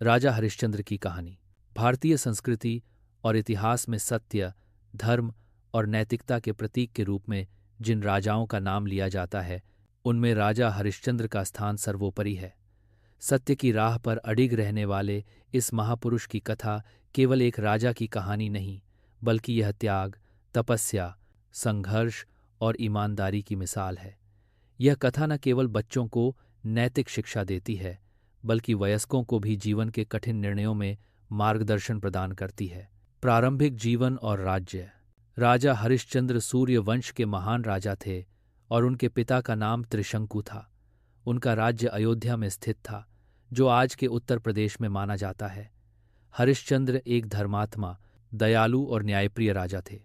राजा हरिश्चंद्र की कहानी। भारतीय संस्कृति और इतिहास में सत्य, धर्म और नैतिकता के प्रतीक के रूप में जिन राजाओं का नाम लिया जाता है, उनमें राजा हरिश्चंद्र का स्थान सर्वोपरि है। सत्य की राह पर अडिग रहने वाले इस महापुरुष की कथा केवल एक राजा की कहानी नहीं, बल्कि यह त्याग, तपस्या, संघर्ष और ईमानदारी की मिसाल है। यह कथा न केवल बच्चों को नैतिक शिक्षा देती है, बल्कि वयस्कों को भी जीवन के कठिन निर्णयों में मार्गदर्शन प्रदान करती है। प्रारंभिक जीवन और राज्य। राजा हरिश्चंद्र सूर्य वंश के महान राजा थे और उनके पिता का नाम त्रिशंकु था। उनका राज्य अयोध्या में स्थित था, जो आज के उत्तर प्रदेश में माना जाता है। हरिश्चंद्र एक धर्मात्मा, दयालु और न्यायप्रिय राजा थे।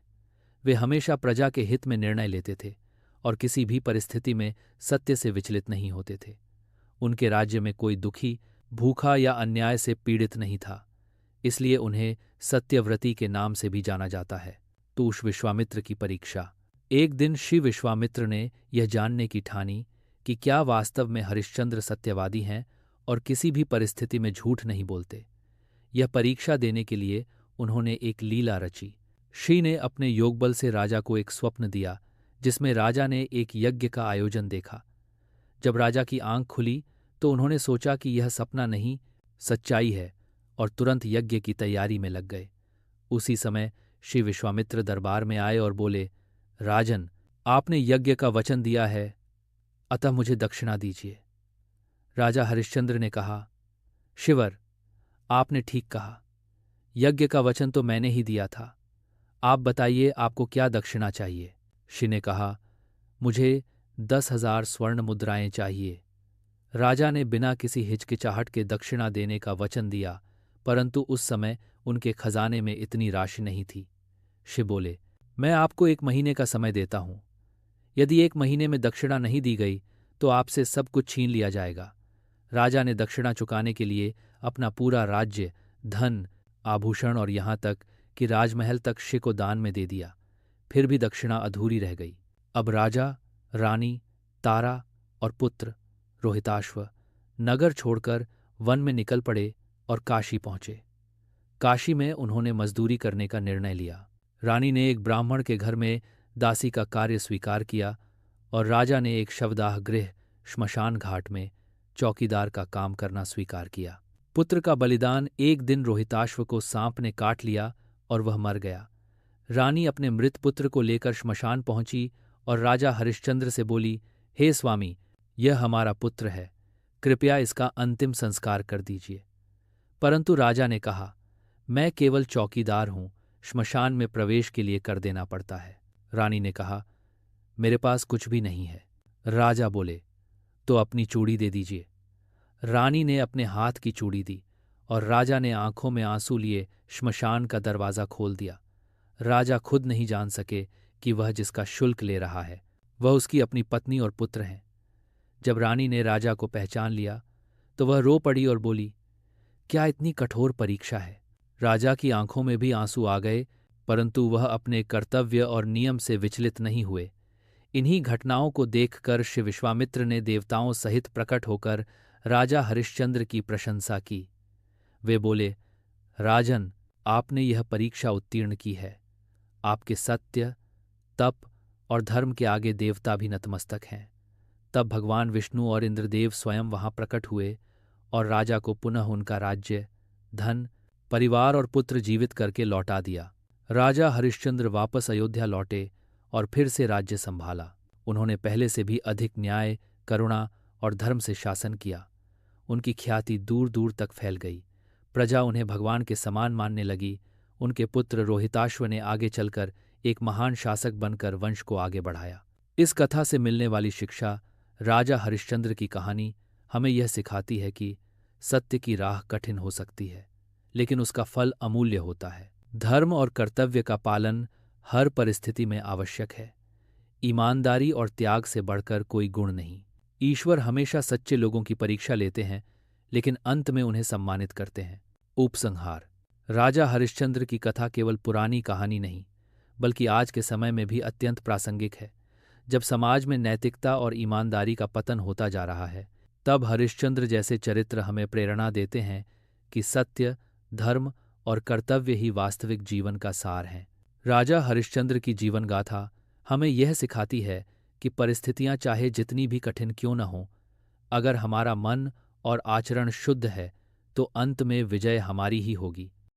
वे हमेशा प्रजा के हित में निर्णय लेते थे और किसी भी परिस्थिति में सत्य से विचलित नहीं होते थे। उनके राज्य में कोई दुखी, भूखा या अन्याय से पीड़ित नहीं था, इसलिए उन्हें सत्यव्रती के नाम से भी जाना जाता है। तूष विश्वामित्र की परीक्षा। एक दिन श्री विश्वामित्र ने यह जानने की ठानी कि क्या वास्तव में हरिश्चंद्र सत्यवादी हैं और किसी भी परिस्थिति में झूठ नहीं बोलते। यह परीक्षा देने के लिए उन्होंने एक लीला रची। श्री ने अपने योगबल से राजा को एक स्वप्न दिया, जिसमें राजा ने एक यज्ञ का आयोजन देखा। जब राजा की आंख खुली तो उन्होंने सोचा कि यह सपना नहीं, सच्चाई है, और तुरंत यज्ञ की तैयारी में लग गए। उसी समय श्री विश्वामित्र दरबार में आए और बोले, राजन, आपने यज्ञ का वचन दिया है, अतः मुझे दक्षिणा दीजिए। राजा हरिश्चंद्र ने कहा, शिवर, आपने ठीक कहा, यज्ञ का वचन तो मैंने ही दिया था। आप बताइए, आपको क्या दक्षिणा चाहिए? श्री ने कहा, मुझे 10,000 स्वर्ण मुद्राएं चाहिए। राजा ने बिना किसी हिचकिचाहट के दक्षिणा देने का वचन दिया, परंतु उस समय उनके खजाने में इतनी राशि नहीं थी। शिव बोले, मैं आपको 1 महीने का समय देता हूं। यदि 1 महीने में दक्षिणा नहीं दी गई तो आपसे सब कुछ छीन लिया जाएगा। राजा ने दक्षिणा चुकाने के लिए अपना पूरा राज्य, धन, आभूषण और यहाँ तक कि राजमहल तक शिव को दान में दे दिया। फिर भी दक्षिणा अधूरी रह गई। अब राजा, रानी, तारा और पुत्र रोहिताश्व नगर छोड़कर वन में निकल पड़े और काशी पहुंचे। काशी में उन्होंने मजदूरी करने का निर्णय लिया। रानी ने एक ब्राह्मण के घर में दासी का कार्य स्वीकार किया और राजा ने एक शवदाह गृह, श्मशान घाट में चौकीदार का काम करना स्वीकार किया। पुत्र का बलिदान। एक दिन रोहिताश्व को सांप ने काट लिया और वह मर गया। रानी अपने मृत पुत्र को लेकर श्मशान पहुंची और राजा हरिश्चंद्र से बोली, हे स्वामी, यह हमारा पुत्र है, कृपया इसका अंतिम संस्कार कर दीजिए। परंतु राजा ने कहा, मैं केवल चौकीदार हूं, श्मशान में प्रवेश के लिए कर देना पड़ता है। रानी ने कहा, मेरे पास कुछ भी नहीं है। राजा बोले, तो अपनी चूड़ी दे दीजिए। रानी ने अपने हाथ की चूड़ी दी और राजा ने आंखों में आंसू लिए श्मशान का दरवाज़ा खोल दिया। राजा खुद नहीं जान सके कि वह जिसका शुल्क ले रहा है वह उसकी अपनी पत्नी और पुत्र हैं। जब रानी ने राजा को पहचान लिया तो वह रो पड़ी और बोली, क्या इतनी कठोर परीक्षा है? राजा की आंखों में भी आंसू आ गए, परंतु वह अपने कर्तव्य और नियम से विचलित नहीं हुए। इन्हीं घटनाओं को देखकर श्री विश्वामित्र ने देवताओं सहित प्रकट होकर राजा हरिश्चंद्र की प्रशंसा की। वे बोले, राजन, आपने यह परीक्षा उत्तीर्ण की है। आपके सत्य, तप और धर्म के आगे देवता भी नतमस्तक हैं। तब भगवान विष्णु और इंद्रदेव स्वयं वहां प्रकट हुए और राजा को पुनः उनका राज्य, धन, परिवार और पुत्र जीवित करके लौटा दिया। राजा हरिश्चंद्र वापस अयोध्या लौटे और फिर से राज्य संभाला। उन्होंने पहले से भी अधिक न्याय, करुणा और धर्म से शासन किया। उनकी ख्याति दूर दूर तक फैल गई। प्रजा उन्हें भगवान के समान मानने लगी। उनके पुत्र रोहिताश्व ने आगे चलकर एक महान शासक बनकर वंश को आगे बढ़ाया। इस कथा से मिलने वाली शिक्षा, राजा हरिश्चंद्र की कहानी हमें यह सिखाती है कि सत्य की राह कठिन हो सकती है, लेकिन उसका फल अमूल्य होता है। धर्म और कर्तव्य का पालन हर परिस्थिति में आवश्यक है। ईमानदारी और त्याग से बढ़कर कोई गुण नहीं। ईश्वर हमेशा सच्चे लोगों की परीक्षा लेते हैं, लेकिन अंत में उन्हें सम्मानित करते हैं। उपसंहार। राजा हरिश्चंद्र की कथा केवल पुरानी कहानी नहीं, बल्कि आज के समय में भी अत्यंत प्रासंगिक है। जब समाज में नैतिकता और ईमानदारी का पतन होता जा रहा है, तब हरिश्चंद्र जैसे चरित्र हमें प्रेरणा देते हैं कि सत्य, धर्म और कर्तव्य ही वास्तविक जीवन का सार हैं। राजा हरिश्चंद्र की जीवन गाथा हमें यह सिखाती है कि परिस्थितियां चाहे जितनी भी कठिन क्यों न हों, अगर हमारा मन और आचरण शुद्ध है तो अंत में विजय हमारी ही होगी।